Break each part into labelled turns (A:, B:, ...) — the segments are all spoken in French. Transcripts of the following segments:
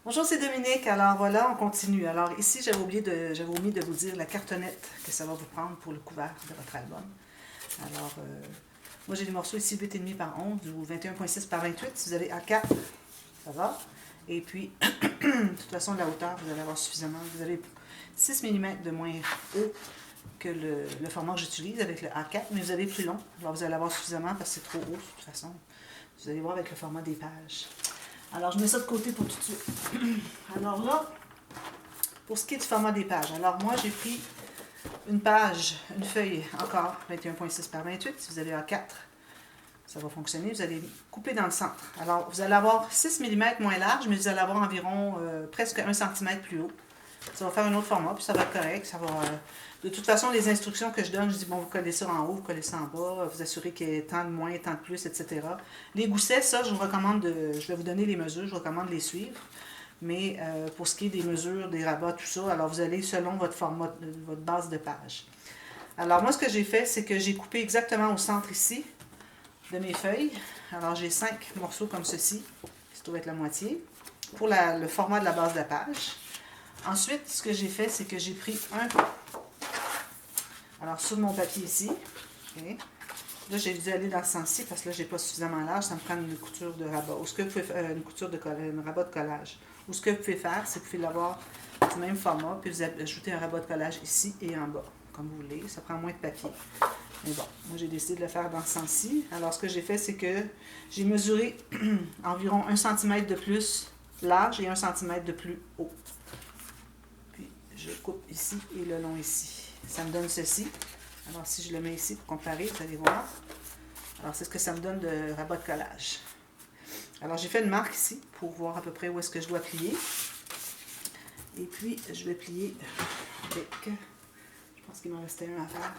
A: Bonjour, c'est Dominique. Alors voilà, on continue. Alors ici, j'avais omis de vous dire la cartonnette que ça va vous prendre pour le couvert de votre album. Alors, moi j'ai des morceaux ici 8,5 par 11 ou 21,6 par 28. Si vous avez A4, ça va. Et puis, de toute façon, la hauteur, vous allez avoir suffisamment. Vous avez 6 mm de moins haut que le format que j'utilise avec le A4, mais vous avez plus long. Alors vous allez avoir suffisamment parce que c'est trop haut de toute façon. Vous allez voir avec le format des pages. Alors, je mets ça de côté pour tout de suite. Alors là, pour ce qui est du format des pages, alors moi, j'ai pris une page, une feuille encore 21,6 par 28. Si vous avez A4, ça va fonctionner. Vous allez couper dans le centre. Alors, vous allez avoir 6 mm moins large, mais vous allez avoir environ presque 1 cm plus haut. Ça va faire un autre format, puis ça va être correct. Ça va, de toute façon, les instructions que je donne, je dis, bon, vous collez ça en haut, vous collez ça en bas, vous assurez qu'il y ait tant de moins, tant de plus, etc. Les goussets, ça, je vous recommande je vais vous donner les mesures, je vous recommande de les suivre. Mais pour ce qui est des mesures, des rabats, tout ça, alors vous allez selon votre format, votre base de page. Alors moi, ce que j'ai fait, c'est que j'ai coupé exactement au centre ici de mes feuilles. Alors j'ai 5 morceaux comme ceci, qui se trouve être la moitié, pour le format de la base de la page. Ensuite, ce que j'ai fait, c'est que j'ai pris alors sur mon papier ici, okay. Là j'ai dû aller dans ce sens-ci parce que là j'ai pas suffisamment large, ça me prend une couture de rabat, ou ce que vous pouvez faire, une rabat de collage. Ou ce que vous pouvez faire, c'est que vous pouvez l'avoir du même format, puis vous ajoutez un rabat de collage ici et en bas, comme vous voulez, ça prend moins de papier. Mais bon, moi j'ai décidé de le faire dans ce sens-ci. Alors ce que j'ai fait, c'est que j'ai mesuré environ 1 cm de plus large et 1 cm de plus haut. Je coupe ici et le long ici. Ça me donne ceci. Alors, si je le mets ici pour comparer, vous allez voir. Alors, c'est ce que ça me donne de rabat de collage. Alors, j'ai fait une marque ici pour voir à peu près où est-ce que je dois plier. Et puis, je vais plier avec... Je pense qu'il m'en restait un à faire.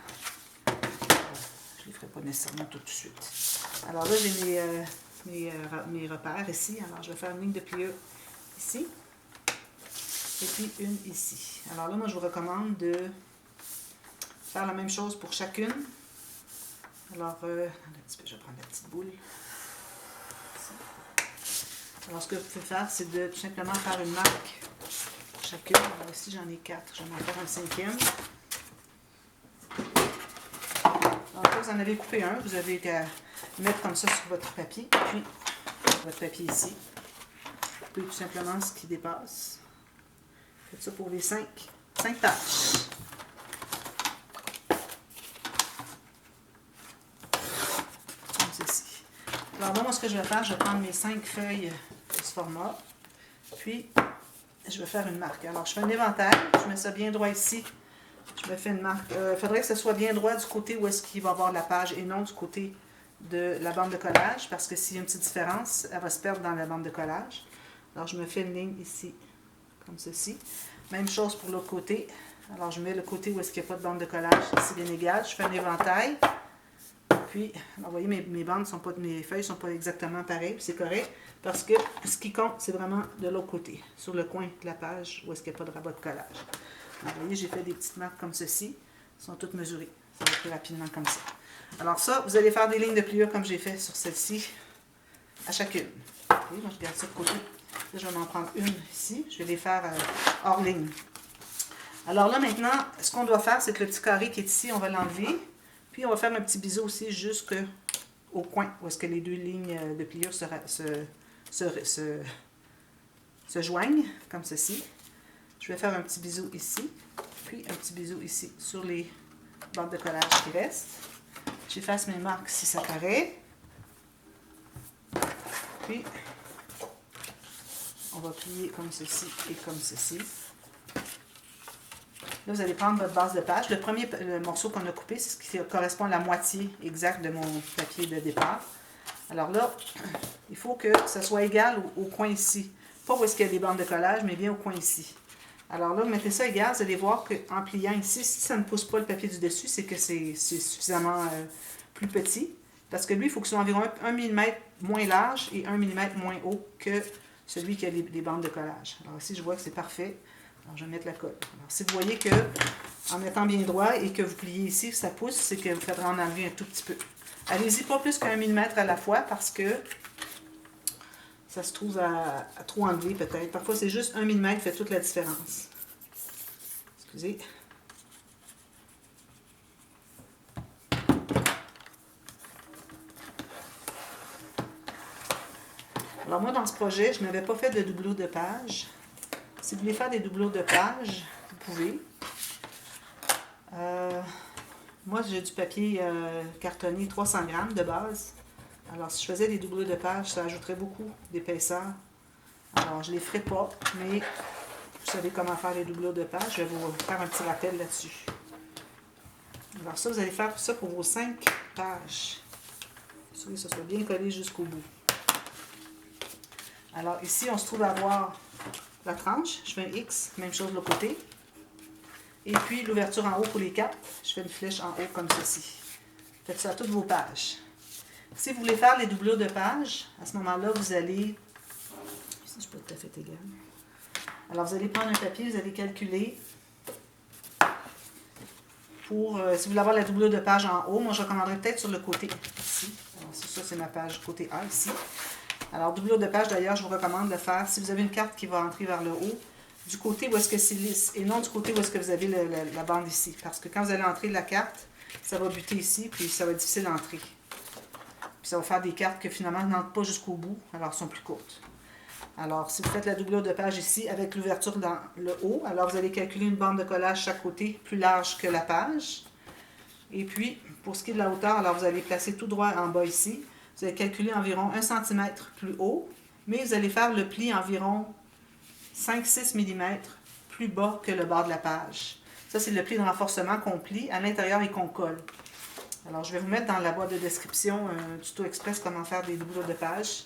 A: Je ne les ferai pas nécessairement tout de suite. Alors là, j'ai mes repères ici. Alors, je vais faire une ligne de pliure ici. Et puis une ici. Alors là, moi, je vous recommande de faire la même chose pour chacune. Alors, attendez un petit peu, je vais prendre la petite boule. Alors, ce que vous pouvez faire, c'est de tout simplement faire une marque pour chacune. Alors ici, j'en ai 4. Je vais en faire un 5e. Alors là, vous en avez coupé un. Vous avez qu'à mettre comme ça sur votre papier. Puis, votre papier ici. Coupez tout simplement ce qui dépasse. Faites ça pour les 5 tâches. Comme ceci. Alors moi, ce que je vais faire, je vais prendre mes 5 feuilles de ce format. Puis, je vais faire une marque. Alors, je fais un éventail. Je mets ça bien droit ici. Je me fais une marque. Il faudrait que ce soit bien droit du côté où est-ce qu'il va y avoir la page et non du côté de la bande de collage. Parce que s'il y a une petite différence, elle va se perdre dans la bande de collage. Alors, je me fais une ligne ici. Comme ceci. Même chose pour l'autre côté. Alors, je mets le côté où est-ce qu'il n'y a pas de bande de collage. C'est bien égal. Je fais un éventail. Puis, vous voyez, mes feuilles ne sont pas exactement pareilles. C'est correct. Parce que ce qui compte, c'est vraiment de l'autre côté. Sur le coin de la page où est-ce qu'il n'y a pas de rabat de collage. Alors, vous voyez, j'ai fait des petites marques comme ceci. Elles sont toutes mesurées. Ça va plus rapidement comme ça. Alors ça, vous allez faire des lignes de pliure comme j'ai fait sur celle-ci. À chacune. Okay, moi, je garde ça de côté. Là, je vais m'en prendre une ici. Je vais les faire hors ligne. Alors là, maintenant, ce qu'on doit faire, c'est que le petit carré qui est ici, on va l'enlever. Puis, on va faire un petit biseau aussi jusqu'au coin où est-ce que les deux lignes de pliure se joignent, comme ceci. Je vais faire un petit bisou ici. Puis, un petit bisou ici sur les bandes de collage qui restent. J'efface mes marques si ça paraît. Puis, on va plier comme ceci et comme ceci. Là, vous allez prendre votre base de page. Le morceau qu'on a coupé, c'est ce qui correspond à la moitié exacte de mon papier de départ. Alors là, il faut que ça soit égal au coin ici. Pas où est-ce qu'il y a des bandes de collage, mais bien au coin ici. Alors là, vous mettez ça égal, vous allez voir qu'en pliant ici, si ça ne pousse pas le papier du dessus, c'est que c'est suffisamment plus petit. Parce que lui, il faut que ce soit environ 1 mm moins large et 1 mm moins haut que celui qui a les bandes de collage. Alors ici, je vois que c'est parfait. Alors, je vais mettre la colle. Alors, si vous voyez que, en mettant bien droit et que vous pliez ici, ça pousse, c'est que vous faudra en enlever un tout petit peu. Allez-y pas plus qu'1 mm à la fois parce que ça se trouve à trop enlever peut-être. Parfois, c'est juste 1 mm qui fait toute la différence. Excusez. Alors moi, dans ce projet, je n'avais pas fait de doublure de page. Si vous voulez faire des doublures de page, vous pouvez. Moi, j'ai du papier cartonné 300 grammes de base. Alors, si je faisais des doublures de page, ça ajouterait beaucoup d'épaisseur. Alors, je ne les ferai pas, mais vous savez comment faire les doublures de page. Je vais vous faire un petit rappel là-dessus. Alors ça, vous allez faire ça pour vos 5 pages. Assurez que ça soit bien collé jusqu'au bout. Alors ici, on se trouve à avoir la tranche. Je fais un X, même chose de l'autre côté. Et puis l'ouverture en haut pour les 4, je fais une flèche en haut comme ceci. Faites ça à toutes vos pages. Si vous voulez faire les doublures de pages, à ce moment-là, vous allez... Ici, je suis pas tout à fait égal. Alors, vous allez prendre un papier, vous allez calculer pour... si vous voulez avoir la doublure de page en haut, moi, je recommanderais peut-être sur le côté, ici. Alors, ça, c'est ma page côté A, ici. Alors, doublure de page, d'ailleurs, je vous recommande de le faire si vous avez une carte qui va entrer vers le haut, du côté où est-ce que c'est lisse, et non du côté où est-ce que vous avez la bande ici. Parce que quand vous allez entrer la carte, ça va buter ici, puis ça va être difficile d'entrer. Puis ça va faire des cartes que finalement n'entrent pas jusqu'au bout, alors sont plus courtes. Alors, si vous faites la doublure de page ici, avec l'ouverture dans le haut, alors vous allez calculer une bande de collage chaque côté, plus large que la page. Et puis, pour ce qui est de la hauteur, alors vous allez placer tout droit en bas ici. Vous allez calculer environ 1 cm plus haut, mais vous allez faire le pli environ 5-6 mm plus bas que le bord de la page. Ça, c'est le pli de renforcement qu'on plie à l'intérieur et qu'on colle. Alors, je vais vous mettre dans la boîte de description un tuto express comment faire des doublures de page,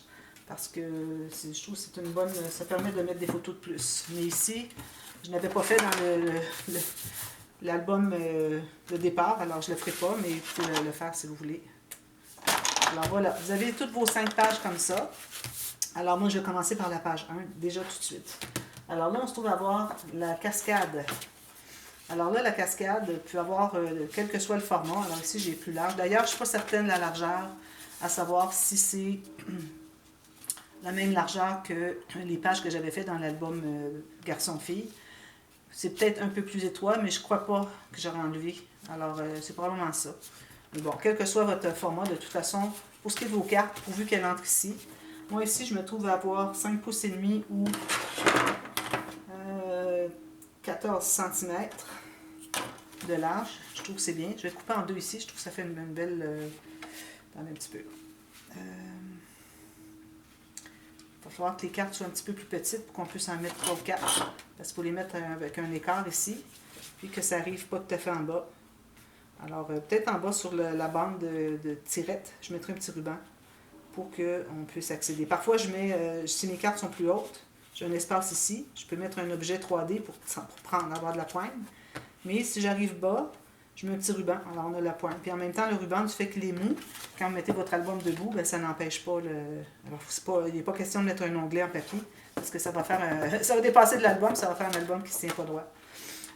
A: parce que je trouve que c'est une bonne... ça permet de mettre des photos de plus. Mais ici, je n'avais pas fait dans l'album de départ, alors je ne le ferai pas, mais vous pouvez le faire si vous voulez. Alors voilà, vous avez toutes vos 5 pages comme ça. Alors moi, je vais commencer par la page 1, déjà tout de suite. Alors là, on se trouve à avoir la cascade. Alors là, la cascade peut avoir, quel que soit le format. Alors ici, j'ai plus large. D'ailleurs, je ne suis pas certaine de la largeur, à savoir si c'est la même largeur que les pages que j'avais fait dans l'album Garçon-Fille. C'est peut-être un peu plus étroit, mais je ne crois pas que j'aurais enlevé. Alors, c'est probablement ça. Mais bon, quel que soit votre format, de toute façon, pour ce qui est de vos cartes, pourvu qu'elles entrent ici, moi ici, je me trouve à avoir 5 pouces et demi ou 14 cm de large. Je trouve que c'est bien. Je vais couper en deux ici. Je trouve que ça fait une belle... attendez un petit peu. Il va falloir que les cartes soient un petit peu plus petites pour qu'on puisse en mettre 3 ou 4. Parce qu'il faut les mettre avec un écart ici. Puis que ça n'arrive pas tout à fait en bas. Alors, peut-être en bas sur la bande de tirette, je mettrai un petit ruban pour qu'on puisse accéder. Parfois, je mets, si mes cartes sont plus hautes, j'ai un espace ici. Je peux mettre un objet 3D pour avoir de la pointe. Mais si j'arrive bas, je mets un petit ruban. Alors, on a la pointe. Puis en même temps, le ruban, du fait qu'il est mou, quand vous mettez votre album debout, ben, ça n'empêche pas le... Alors, il n'est pas question de mettre un onglet en papier, parce que ça va faire ça va dépasser de l'album, ça va faire un album qui ne se tient pas droit.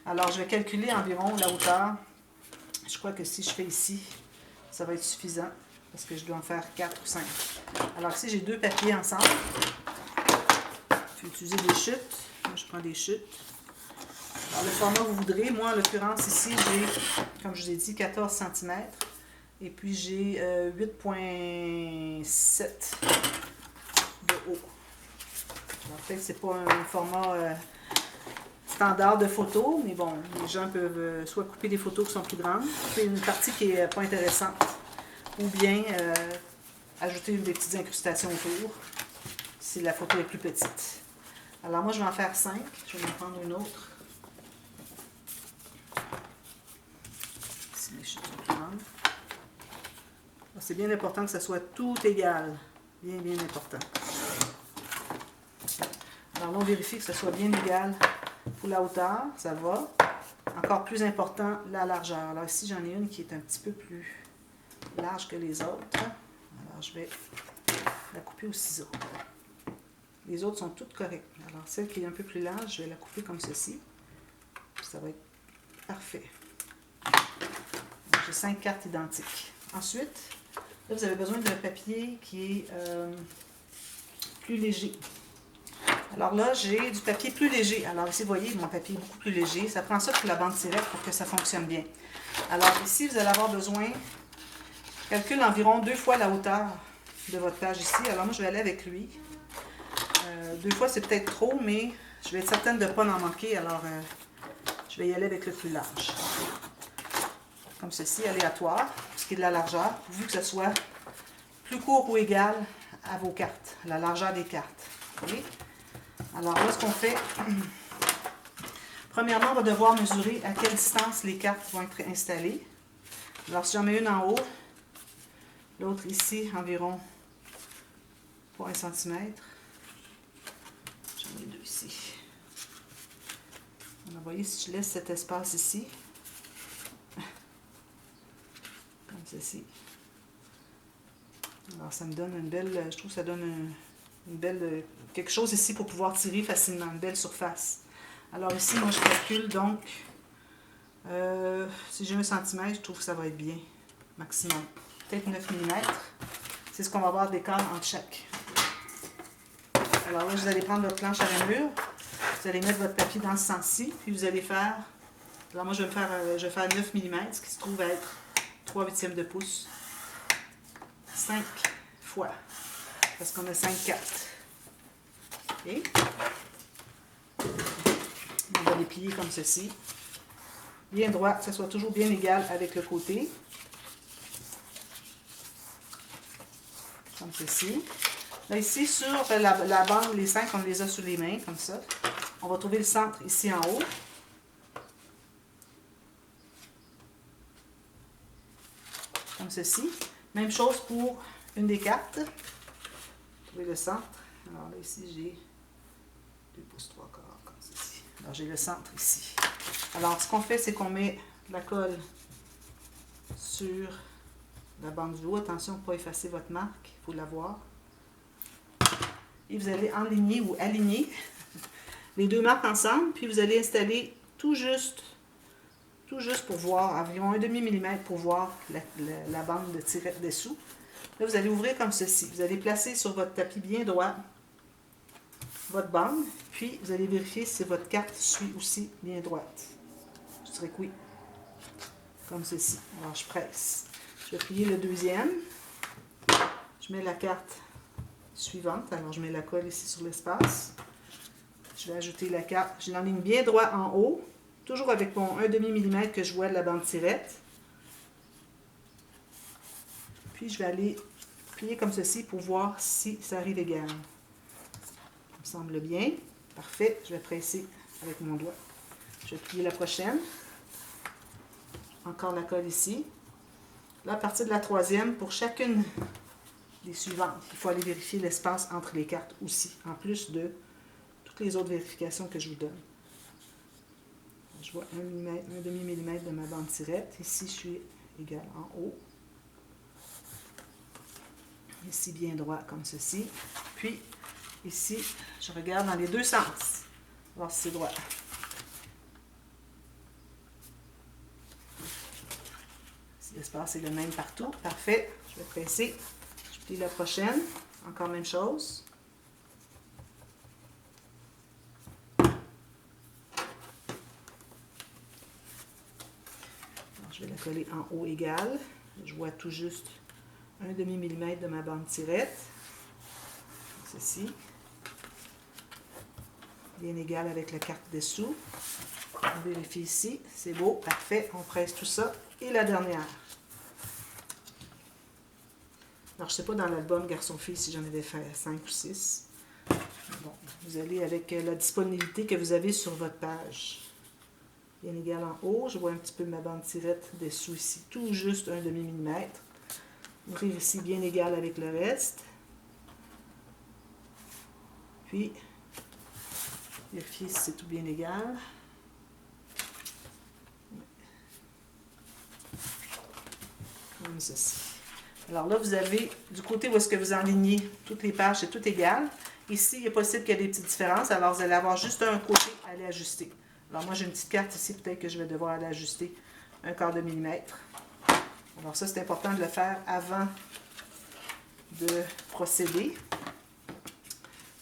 A: Alors, je vais calculer environ la hauteur. Je crois que si je fais ici, ça va être suffisant, parce que je dois en faire 4 ou 5. Alors ici, j'ai 2 papiers ensemble. Je vais utiliser des chutes. Moi, je prends des chutes. Alors, le format que vous voudrez. Moi, en l'occurrence, ici, j'ai, comme je vous ai dit, 14 cm. Et puis, j'ai 8,7 de haut. Alors, peut-être que ce n'est pas un format standard de photos, mais bon, les gens peuvent soit couper des photos qui sont plus grandes, couper une partie qui n'est pas intéressante, ou bien ajouter des petites incrustations autour, si la photo est plus petite. Alors moi, je vais en faire 5. Je vais en prendre une autre. Si mes chutes sont plus grandes. C'est bien important que ça soit tout égal. Bien, bien important. Alors là, on vérifie que ça soit bien égal. Pour la hauteur, ça va. Encore plus important, la largeur. Alors ici, j'en ai une qui est un petit peu plus large que les autres. Alors, je vais la couper au ciseau. Les autres sont toutes correctes. Alors, celle qui est un peu plus large, je vais la couper comme ceci. Ça va être parfait. J'ai 5 cartes identiques. Ensuite, là, vous avez besoin d'un papier qui est plus léger. Alors là, j'ai du papier plus léger. Alors ici, vous voyez, mon papier est beaucoup plus léger. Ça prend ça pour la bande tirette pour que ça fonctionne bien. Alors ici, vous allez avoir besoin, calcule environ 2 fois la hauteur de votre page ici. Alors moi, je vais aller avec lui. 2 fois, c'est peut-être trop, mais je vais être certaine de ne pas en manquer. Alors, je vais y aller avec le plus large. Comme ceci, aléatoire, pour ce qui est de la largeur, pourvu que ce soit plus court ou égal à vos cartes, la largeur des cartes. Okay? Alors là, ce qu'on fait, premièrement, on va devoir mesurer à quelle distance les cartes vont être installées. Alors, si j'en mets une en haut, l'autre ici, environ pour 1 cm. J'en mets 2 ici. Alors, vous voyez, si je laisse cet espace ici, comme ceci, alors ça me donne une belle, je trouve que ça donne une belle, quelque chose ici pour pouvoir tirer facilement, une belle surface. Alors ici, moi je calcule donc, si j'ai 1 cm, je trouve que ça va être bien, maximum. Peut-être 9 mm, c'est ce qu'on va avoir d'écart entre chaque. Alors là, vous allez prendre votre planche à rainure, vous allez mettre votre papier dans ce sens-ci, puis vous allez faire, alors moi je vais faire 9 mm, ce qui se trouve être 3/8 de pouce, 5 fois, parce qu'on a 5 cartes. Okay. On va les plier comme ceci, bien droit, que ce soit toujours bien égal avec le côté, comme ceci. Là, ici, sur la bande, les 5, on les a sous les mains, comme ça. On va trouver le centre ici en haut. Comme ceci. Même chose pour une des cartes. Trouver le centre. Alors là, ici, j'ai 2 pouces 3 quarts, comme ceci. Alors, j'ai le centre ici. Alors, ce qu'on fait, c'est qu'on met la colle sur la bande du haut. Attention, pour ne pas effacer votre marque, il faut la voir. Et vous allez enligner ou aligner les 2 marques ensemble, puis vous allez installer tout juste pour voir, environ 1/2 mm pour voir la bande de tirette dessous. Là, vous allez ouvrir comme ceci. Vous allez placer sur votre tapis bien droit votre bande, puis vous allez vérifier si votre carte suit aussi bien droite. Je dirais que oui. Comme ceci. Alors, je presse. Je vais plier le deuxième. Je mets la carte suivante. Alors, je mets la colle ici sur l'espace. Je vais ajouter la carte. Je l'enligne bien droit en haut. Toujours avec mon 1/2 mm que je vois de la bande tirette. Puis, je vais aller plier comme ceci pour voir si ça arrive égal. Ça me semble bien. Parfait. Je vais presser avec mon doigt. Je vais plier la prochaine. Encore la colle ici. Là, à partir de la troisième, pour chacune des suivantes, il faut aller vérifier l'espace entre les cartes aussi, en plus de toutes les autres vérifications que je vous donne. Je vois 1/2 mm de ma bande tirette. Ici, je suis égal en haut. Ici, bien droit comme ceci. Puis, ici, je regarde dans les 2 sens. Voir si c'est droit. Si l'espace est le même partout, parfait. Je vais presser. Je plie la prochaine. Encore même chose. Je vais la coller en haut égal. Je vois tout juste 1/2 mm de ma bande tirette. Ceci. Bien égal avec la carte dessous. On vérifie ici. C'est beau. Parfait. On presse tout ça. Et la dernière. Alors, je ne sais pas dans l'album Garçon-Fille si j'en avais fait 5 ou 6. Bon, vous allez avec la disponibilité que vous avez sur votre page. Bien égal en haut. Je vois un petit peu ma bande tirette dessous ici. Tout juste 1/2 mm. Ouvrir ici bien égal avec le reste. Puis, vérifier si c'est tout bien égal. Comme ceci. Alors là, vous avez, du côté où est-ce que vous enlignez toutes les pages, c'est tout égal. Ici, il est possible qu'il y ait des petites différences, alors vous allez avoir juste un côté à aller ajuster. Alors moi, j'ai une petite carte ici, peut-être que je vais devoir aller ajuster 1/4 mm. Alors ça, c'est important de le faire avant de procéder.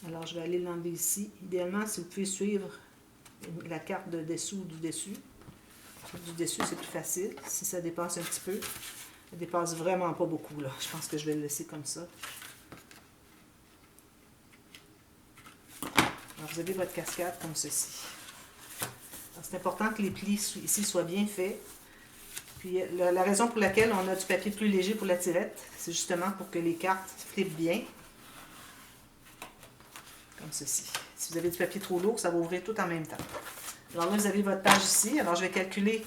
A: Alors, je vais aller l'enlever ici. Idéalement, si vous pouvez suivre la carte de dessous ou du dessus. Du dessus, c'est plus facile. Si ça dépasse un petit peu, ça dépasse vraiment pas beaucoup, là. Je pense que je vais le laisser comme ça. Alors, vous avez votre cascade comme ceci. C'est important que les plis ici soient bien faits. Puis, la raison pour laquelle on a du papier plus léger pour la tirette, c'est justement pour que les cartes flippent bien. Comme ceci. Si vous avez du papier trop lourd, ça va ouvrir tout en même temps. Alors là, vous avez votre page ici. Alors, je vais calculer,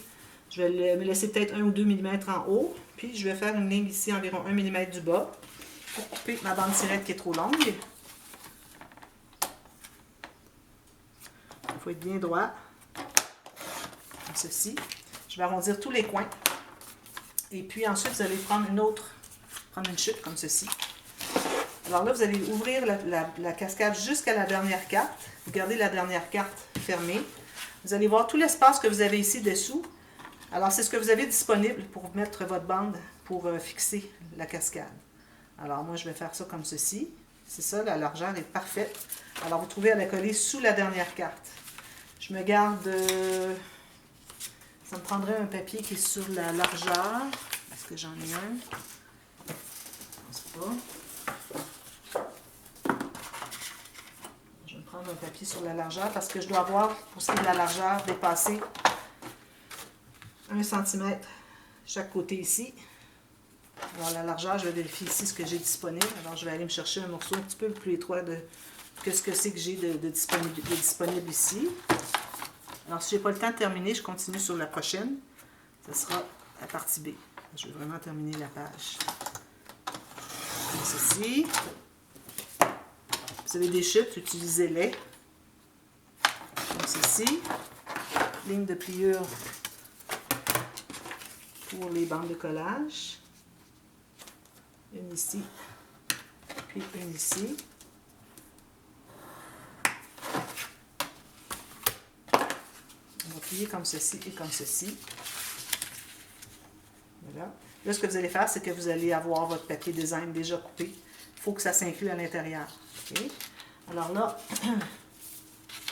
A: je vais me laisser peut-être 1 ou 2 mm en haut. Puis, je vais faire une ligne ici, environ 1 mm du bas, pour couper ma bande tirette qui est trop longue. Il faut être bien droit. Comme ceci. Je vais arrondir tous les coins. Et puis, ensuite, vous allez prendre une chute comme ceci. Alors là, vous allez ouvrir la cascade jusqu'à la dernière carte. Vous gardez la dernière carte fermée. Vous allez voir tout l'espace que vous avez ici dessous. Alors, c'est ce que vous avez disponible pour mettre votre bande pour fixer la cascade. Alors, moi, je vais faire ça comme ceci. C'est ça, la largeur est parfaite. Alors, vous trouvez à la coller sous la dernière carte. Je me garde... ça me prendrait un papier qui est sur la largeur. Est-ce que j'en ai un? Je ne pense pas. Un papier sur la largeur parce que je dois avoir, pour ce qui est de la largeur, dépassé 1 cm chaque côté ici. Alors la largeur, je vais vérifier ici ce que j'ai disponible. Alors je vais aller me chercher un morceau un petit peu plus étroit que ce que c'est que j'ai de disponible ici. Alors si je n'ai pas le temps de terminer, je continue sur la prochaine. Ce sera la partie B. Je vais vraiment terminer la page. Comme ceci. Vous avez des chutes, utilisez-les. Comme ceci. Ligne de pliure pour les bandes de collage. Une ici, puis une ici. On va plier comme ceci et comme ceci. Voilà. Là, ce que vous allez faire, c'est que vous allez avoir votre papier design déjà coupé. Il faut que ça s'inclue à l'intérieur. Okay. Alors là,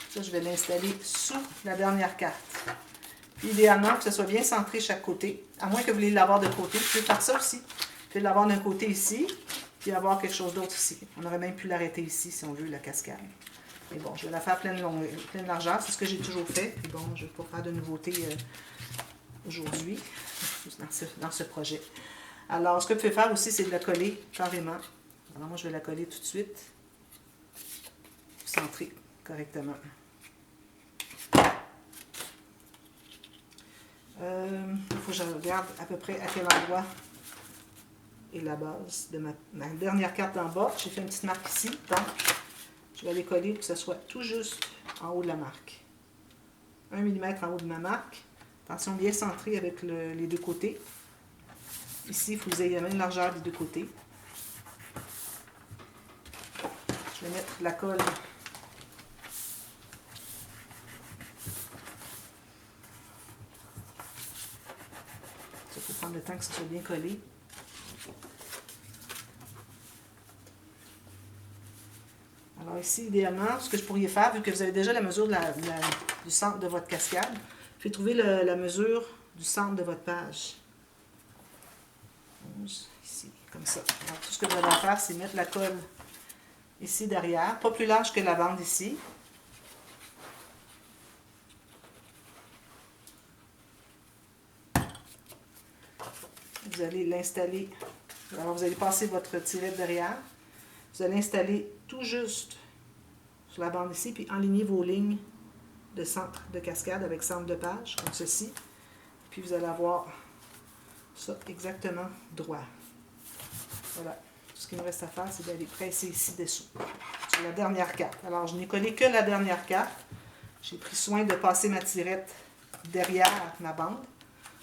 A: ça, je vais l'installer sous la dernière carte. Puis idéalement, que ce soit bien centré chaque côté. À moins que vous voulez l'avoir de côté. Vous pouvez faire ça aussi. Vous pouvez l'avoir d'un côté ici, puis avoir quelque chose d'autre ici. On aurait même pu l'arrêter ici, si on veut, la cascade. Mais bon, je vais la faire pleine largeur. C'est ce que j'ai toujours fait. Puis bon, je ne vais pas faire de nouveautés aujourd'hui, dans ce projet. Alors, ce que vous pouvez faire aussi, c'est de la coller carrément. Alors moi, je vais la coller tout de suite. Centrer correctement. Il faut que je regarde à peu près à quel endroit est la base de ma dernière carte en bas. J'ai fait une petite marque ici, donc je vais aller coller pour que ce soit tout juste en haut de la marque. 1 mm en haut de ma marque. Attention, bien centré avec les deux côtés. Ici, il faut que vous ayez la même largeur des deux côtés. Je vais mettre la colle. Il faut prendre le temps que ça soit bien collé. Alors ici, idéalement, ce que je pourrais faire, vu que vous avez déjà la mesure du centre de votre cascade, je vais trouver la mesure du centre de votre page. 11, ici, comme ça. Alors tout ce que vous allez faire, c'est mettre la colle ici derrière, pas plus large que la bande ici. Vous allez l'installer. Alors, vous allez passer votre tirette derrière. Vous allez installer tout juste sur la bande ici, puis enligner vos lignes de centre de cascade avec centre de page, comme ceci. Puis vous allez avoir ça exactement droit. Voilà. Tout ce qu'il me reste à faire, c'est d'aller presser ici dessous, sur la dernière carte. Alors, je n'ai collé que la dernière carte. J'ai pris soin de passer ma tirette derrière ma bande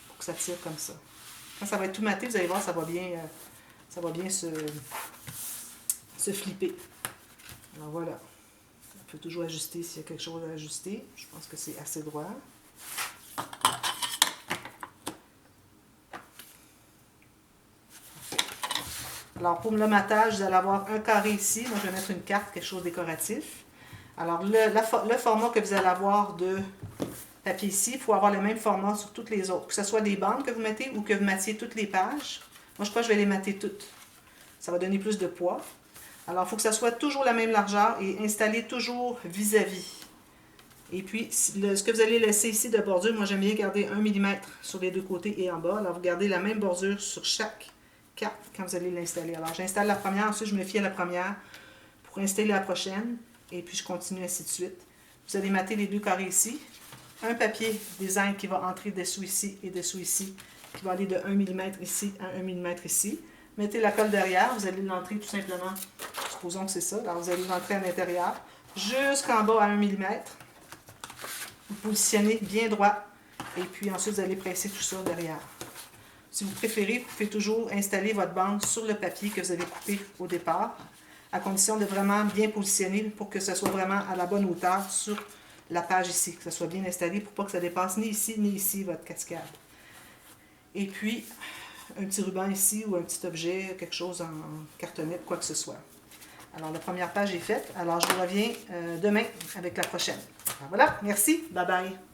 A: pour que ça tire comme ça. Quand ça va être tout maté, vous allez voir, ça va bien se flipper. Alors voilà. On peut toujours ajuster s'il y a quelque chose à ajuster. Je pense que c'est assez droit. Alors, pour le matage, vous allez avoir un carré ici. Moi, je vais mettre une carte, quelque chose de décoratif. Alors, le format que vous allez avoir de papier ici, il faut avoir le même format sur toutes les autres. Que ce soit des bandes que vous mettez ou que vous mattiez toutes les pages. Moi, je crois que je vais les matter toutes. Ça va donner plus de poids. Alors, il faut que ça soit toujours la même largeur et installé toujours vis-à-vis. Et puis, ce que vous allez laisser ici de bordure, moi, j'aime bien garder 1 mm sur les deux côtés et en bas. Alors, vous gardez la même bordure sur chaque carte quand vous allez l'installer. Alors, j'installe la première, ensuite, je me fie à la première pour installer la prochaine. Et puis, je continue ainsi de suite. Vous allez mater les deux carrés ici. Un papier design qui va entrer dessous ici et dessous ici, qui va aller de 1 mm ici à 1 mm ici. Mettez la colle derrière, vous allez l'entrer tout simplement, supposons que c'est ça, alors vous allez l'entrer à l'intérieur, jusqu'en bas à 1 mm. Vous positionnez bien droit, et puis ensuite vous allez presser tout ça derrière. Si vous préférez, vous pouvez toujours installer votre bande sur le papier que vous avez coupé au départ, à condition de vraiment bien positionner pour que ce soit vraiment à la bonne hauteur sur la page ici, que ça soit bien installé pour pas que ça dépasse ni ici votre cascade. Et puis, un petit ruban ici ou un petit objet, quelque chose en cartonnette, quoi que ce soit. Alors, la première page est faite. Alors, je vous reviens demain avec la prochaine. Alors, voilà, merci, bye bye.